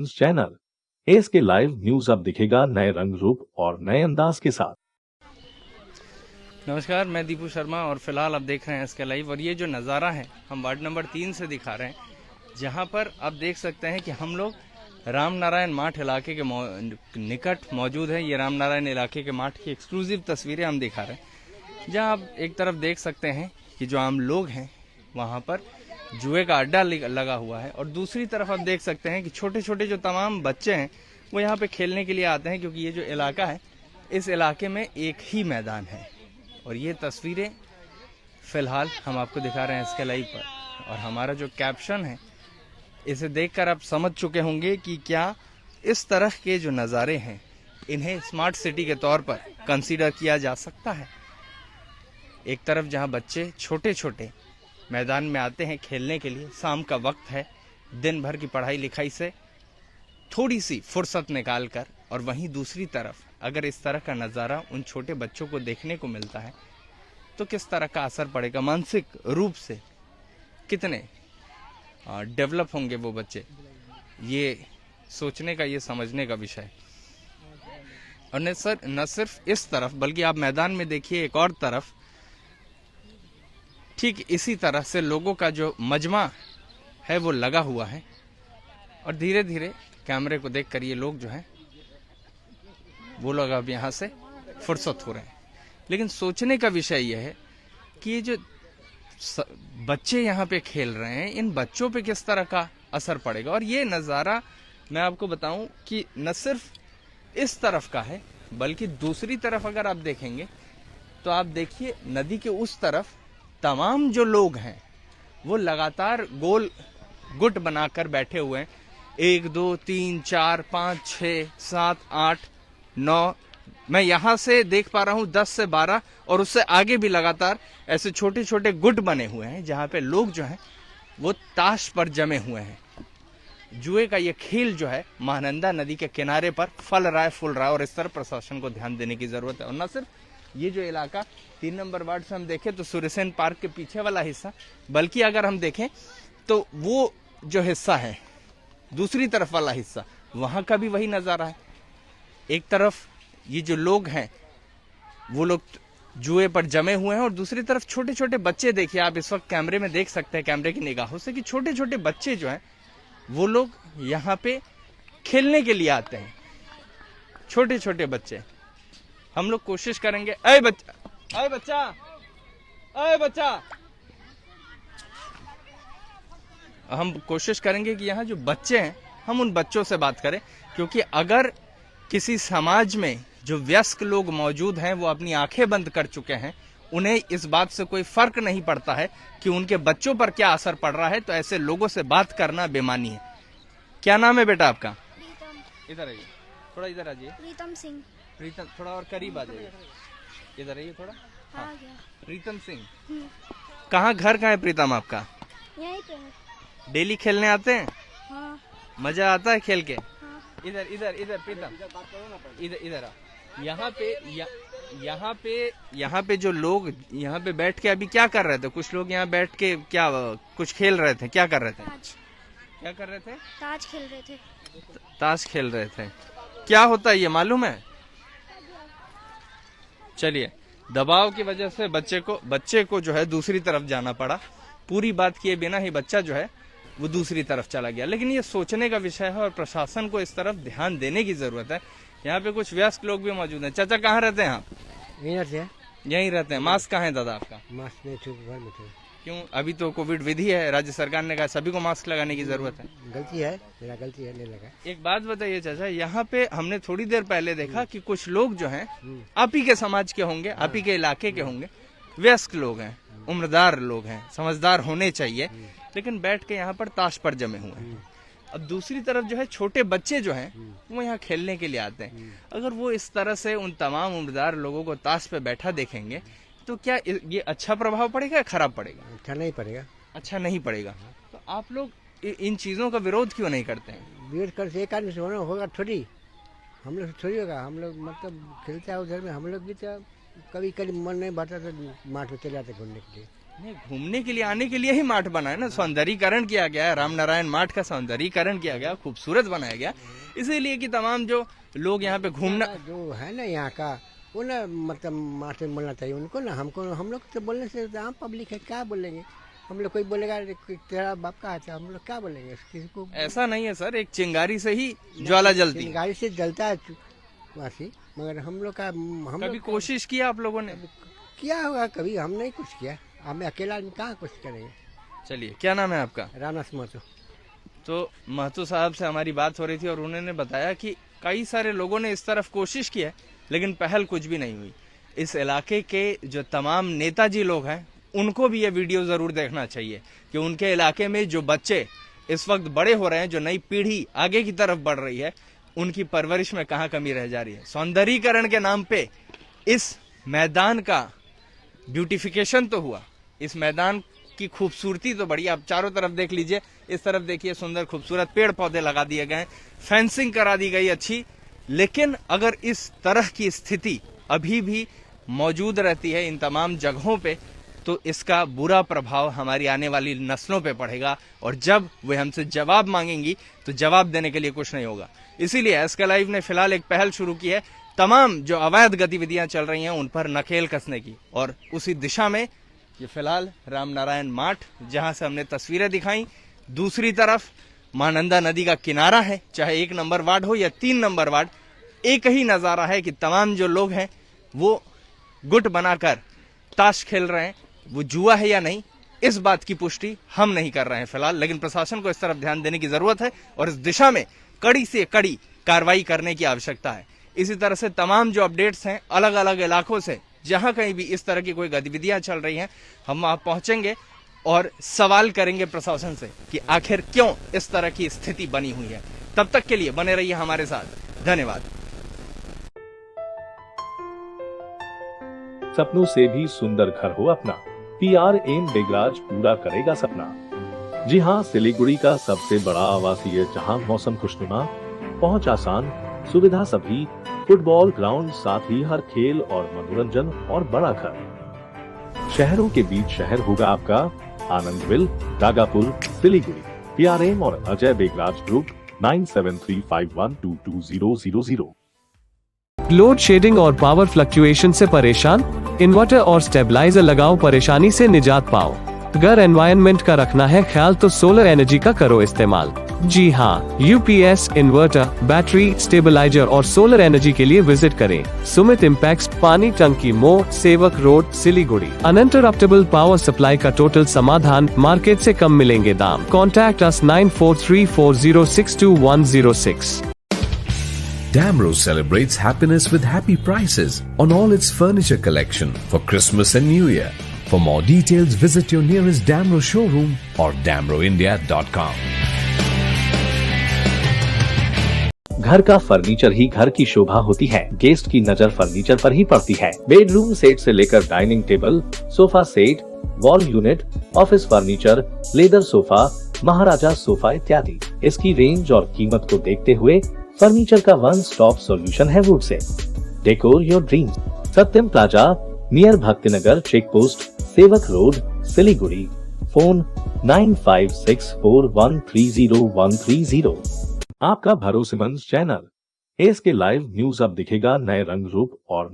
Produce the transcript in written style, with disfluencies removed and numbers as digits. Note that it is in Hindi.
चैनल एस के लाइव न्यूज अब दिखेगा नए रंग रूप और नए अंदाज के साथ। नमस्कार, मैं दीपू शर्मा और फिलहाल आप देख रहे हैं इसके लाइव। और ये जो नज़ारा है हम वार्ड नंबर 3 से दिखा रहे हैं, जहां पर आप देख सकते हैं कि हम लोग राम नारायण माठ इलाके के निकट मौजूद है। ये राम नारायण इलाके के माठ की एक्सक्लूसिव तस्वीरें हम दिखा रहे हैं, जहां आप एक तरफ देख सकते हैं कि जो आम लोग हैं वहां पर जुए का अड्डा लगा हुआ है, और दूसरी तरफ आप देख सकते हैं कि छोटे छोटे जो तमाम बच्चे हैं वो यहाँ पे खेलने के लिए आते हैं, क्योंकि ये जो इलाका है इस इलाके में एक ही मैदान है। और ये तस्वीरें फिलहाल हम आपको दिखा रहे हैं इसके लाइव पर, और हमारा जो कैप्शन है इसे देखकर आप समझ चुके होंगे कि क्या इस तरह के जो नज़ारे हैं इन्हें स्मार्ट सिटी के तौर पर कंसीडर किया जा सकता है। एक तरफ जहां बच्चे छोटे छोटे मैदान में आते हैं खेलने के लिए, शाम का वक्त है, दिन भर की पढ़ाई लिखाई से थोड़ी सी फुर्सत निकाल कर, और वहीं दूसरी तरफ अगर इस तरह का नज़ारा उन छोटे बच्चों को देखने को मिलता है तो किस तरह का असर पड़ेगा, मानसिक रूप से कितने डेवलप होंगे वो बच्चे, ये सोचने का, ये समझने का विषय। और न सिर्फ इस तरफ बल्कि आप मैदान में देखिए एक और तरफ, ठीक इसी तरह से लोगों का जो मजमा है वो लगा हुआ है, और धीरे धीरे कैमरे को देखकर ये लोग जो हैं वो लोग अब यहाँ से फुर्सत हो रहे हैं। लेकिन सोचने का विषय यह है कि ये जो बच्चे यहाँ पे खेल रहे हैं, इन बच्चों पे किस तरह का असर पड़ेगा। और ये नज़ारा मैं आपको बताऊं कि न सिर्फ इस तरफ का है बल्कि दूसरी तरफ अगर आप देखेंगे तो आप देखिए नदी के उस तरफ तमाम जो लोग हैं वो लगातार गोल गुट बनाकर बैठे हुए हैं। 1 2 3 4 5 6 7 8 9, मैं यहां से देख पा रहा हूं 10 से 12, और उससे आगे भी लगातार ऐसे छोटे छोटे गुट बने हुए हैं जहां पे लोग जो हैं वो ताश पर जमे हुए हैं। जुए का ये खेल जो है महानंदा नदी के किनारे पर फल रहा है, फूल रहा है, और इस तरह प्रशासन को ध्यान देने की जरूरत है। और न सिर्फ ये जो इलाका 3 नंबर वार्ड से हम देखें तो सूर्यसेन पार्क के पीछे वाला हिस्सा, बल्कि अगर हम देखें तो वो जो हिस्सा है दूसरी तरफ वाला हिस्सा, वहां का भी वही नजारा है। एक तरफ ये जो लोग हैं वो लोग जुए पर जमे हुए हैं, और दूसरी तरफ छोटे छोटे बच्चे, देखिए आप इस वक्त कैमरे में देख सकते हैं, कैमरे की निगाहों से, कि छोटे छोटे बच्चे जो हैं वो लोग यहाँ पे खेलने के लिए आते हैं। छोटे छोटे बच्चे, हम लोग कोशिश करेंगे, अय बच्चा, अय बच्चा, अय बच्चा, हम कोशिश करेंगे कि यहाँ जो बच्चे हैं हम उन बच्चों से बात करें, क्योंकि अगर किसी समाज में जो वयस्क लोग मौजूद हैं वो अपनी आंखें बंद कर चुके हैं, उन्हें इस बात से कोई फर्क नहीं पड़ता है कि उनके बच्चों पर क्या असर पड़ रहा है, तो ऐसे लोगों से बात करना बेमानी है। क्या नाम है बेटा आपका? प्रीतम। इधर आइए, थोड़ा इधर आ जाइए। प्रीतम सिंह। प्रीतम, थोड़ा और करीब आ जाइए, इधर आइए थोड़ा। हाँ, प्रीतम सिंह। कहाँ घर कहाँ है प्रीतम आपका? यहीं पे है। डेली खेलने आते हैं? हाँ। मजा आता है खेल के? हाँ। इधर इधर इधर प्रीतम, इधर इधर आ। यहाँ पे जो लोग यहाँ पे बैठ के अभी क्या कर रहे थे? कुछ लोग यहाँ बैठ के क्या कुछ खेल रहे थे, क्या कर रहे थे? ताज। क्या कर रहे थे? ताज खेल रहे थे। ताश खेल रहे थे। क्या होता है ये मालूम है? चलिए, दबाव की वजह से बच्चे को जो है दूसरी तरफ जाना पड़ा। पूरी बात किए बिना ही बच्चा जो है वो दूसरी तरफ चला गया। लेकिन ये सोचने का विषय है और प्रशासन को इस तरफ ध्यान देने की जरूरत है। यहाँ पे कुछ वयस्क लोग भी मौजूद हैं। चाचा कहाँ रहते हैं आप? यहीं रहते हैं। मास्क कहाँ है दादा आपका? मास्क नहीं, घर में थे। क्यों? अभी तो कोविड विधि है, राज्य सरकार ने कहा सभी को मास्क लगाने की जरूरत है। गलती है, मेरा गलती है, नहीं लगा। एक बात बताइए चाचा, यहाँ पे हमने थोड़ी देर पहले देखा कि कुछ लोग जो हैं आप ही के समाज के होंगे, आप ही के इलाके के होंगे, वयस्क लोग हैं, उम्रदार लोग हैं, समझदार होने चाहिए, लेकिन बैठ के यहाँ पर ताश पर जमे हुए हैं। अब दूसरी तरफ जो है छोटे बच्चे जो हैं वो यहाँ खेलने के लिए आते हैं। अगर वो इस तरह से उन तमाम उम्रदार लोगों को ताश पे बैठा देखेंगे तो क्या ये अच्छा प्रभाव पड़ेगा या खराब पड़ेगा? अच्छा नहीं पड़ेगा। अच्छा नहीं पड़ेगा। तो आप लोग इन चीजों का विरोध क्यों नहीं करते हैं? विरोध कर से एक आदमी से होगा थोड़ी, हम लोग थोड़ी होगा। हम लोग मतलब खेलते हैं उधर में, हम लोग भी तो कभी कभी मन नहीं भरता तो माठ में चले जाते घूमने के लिए। नहीं, घूमने के लिए आने के लिए ही माठ बना है ना, सौंदर्यीकरण किया गया है, रामनारायण माठ का सौंदर्यीकरण किया गया, खूबसूरत बनाया गया, इसीलिए कि तमाम जो लोग यहाँ पे घूमना जो है ना यहाँ का, वो ना मतलब माथे में बोलना चाहिए उनको ना, हमको हम लोग तो बोलने से आम पब्लिक है, क्या बोलेंगे हम लोग, कोई बोलेगा तेरा बाप का आता, हम लोग क्या बोलेंगे किसी को। ऐसा नहीं है सर, एक चिंगारी से ही ज्वाला जलती है। गाड़ी से जलता है वासी, मगर हम लोग का हम कभी लोग कोशिश किया आप लोगों ने? क्या होगा, कभी हम नहीं कुछ किया, हमें अकेला आदमी कहाँ कुछ करेंगे। चलिए, क्या नाम है आपका? रामनाथ महतो। तो महतो साहब से हमारी बात हो रही थी और उन्होंने बताया कि कई सारे लोगों ने इस तरफ कोशिश की है, लेकिन पहल कुछ भी नहीं हुई। इस इलाके के जो तमाम नेताजी लोग हैं, उनको भी ये वीडियो जरूर देखना चाहिए कि उनके इलाके में जो बच्चे इस वक्त बड़े हो रहे हैं, जो नई पीढ़ी आगे की तरफ बढ़ रही है, उनकी परवरिश में कहाँ कमी रह जा रही है। सौंदर्यीकरण के नाम पे इस मैदान का ब्यूटिफिकेशन तो हुआ, इस मैदान की खूबसूरती तो बढ़ी। आप चारों तरफ देख लीजिए, इस तरफ देखिए, सुंदर खूबसूरत पेड़ पौधे लगा दिए गए, फेंसिंग करा दी गई अच्छी, लेकिन अगर इस तरह की स्थिति अभी भी मौजूद रहती है इन तमाम जगहों पे, तो इसका बुरा प्रभाव हमारी आने वाली नस्लों पे पड़ेगा, और जब वे हमसे जवाब मांगेंगी तो जवाब देने के लिए कुछ नहीं होगा। इसीलिए एसके लाइव ने फिलहाल एक पहल शुरू की है, तमाम जो अवैध गतिविधियां चल रही हैं उन पर नकेल कसने की, और उसी दिशा में ये फिलहाल रामनारायण माठ, जहां से हमने तस्वीरें दिखाई, दूसरी तरफ महानंदा नदी का किनारा है, चाहे 1 नंबर वार्ड हो या 3 नंबर वार्ड, एक ही नजारा है कि तमाम जो लोग हैं वो गुट बनाकर ताश खेल रहे हैं। वो जुआ है या नहीं, इस बात की पुष्टि हम नहीं कर रहे हैं फिलहाल, लेकिन प्रशासन को इस तरफ ध्यान देने की जरूरत है और इस दिशा में कड़ी से कड़ी कार्रवाई करने की आवश्यकता है। इसी तरह से तमाम जो अपडेट्स हैं अलग अलग इलाकों से, जहां कहीं भी इस तरह की कोई गतिविधियां चल रही हैं, हम वहां पहुंचेंगे और सवाल करेंगे प्रशासन से कि आखिर क्यों इस तरह की स्थिति बनी हुई है। तब तक के लिए बने रहिए हमारे साथ, धन्यवाद। सपनों से भी सुंदर घर हो अपना, PRM बेगराज पूरा करेगा सपना। जी हां, सिलीगुड़ी का सबसे बड़ा आवासीय, जहां मौसम खुशनुमा, पहुंच आसान, सुविधा सभी, फुटबॉल ग्राउंड, साथ ही हर खेल और मनोरंजन और बड़ा घर। शहरों के बीच शहर होगा आपका आनंदविल, रागापुर, सिलीगुड़ी। PRM और Ajay Begraj group 9735122000। Load shedding और पावर फ्लक्चुएशन से परेशान? इन्वर्टर और स्टेबलाइजर लगाओ, परेशानी से निजात पाओ। घर एनवायरनमेंट का रखना है ख्याल तो सोलर एनर्जी का करो इस्तेमाल। जी हाँ, यूपीएस, इन्वर्टर, बैटरी, स्टेबलाइजर और सोलर एनर्जी के लिए विजिट करें सुमित इम्पैक्स, पानी टंकी मोड़, सेवक road, Siliguri. Uninterruptible power supply का टोटल समाधान, मार्केट से कम मिलेंगे दाम। Contact us 9434062106। Damro celebrates happiness with happy prices on all its furniture collection for Christmas and New Year. For more details, visit your nearest Damro showroom or damroindia.com. घर का फर्नीचर ही घर की शोभा होती है। गेस्ट की नजर फर्नीचर पर ही पड़ती है। बेडरूम सेट से लेकर dining table, sofa set, wall unit, office furniture, leather sofa, Maharaja sofa इत्यादि। इसकी रेंज और कीमत को देखते हुए फर्नीचर का वन स्टॉप सॉल्यूशन है वुड से। Decor your dream. Satyam plaza, near Bhaktinagar check post, Sevak road, Siliguri. Phone 9564130130। आपका भरोसेमंद चैनल एसके लाइव न्यूज अब दिखेगा नए रंग रूप और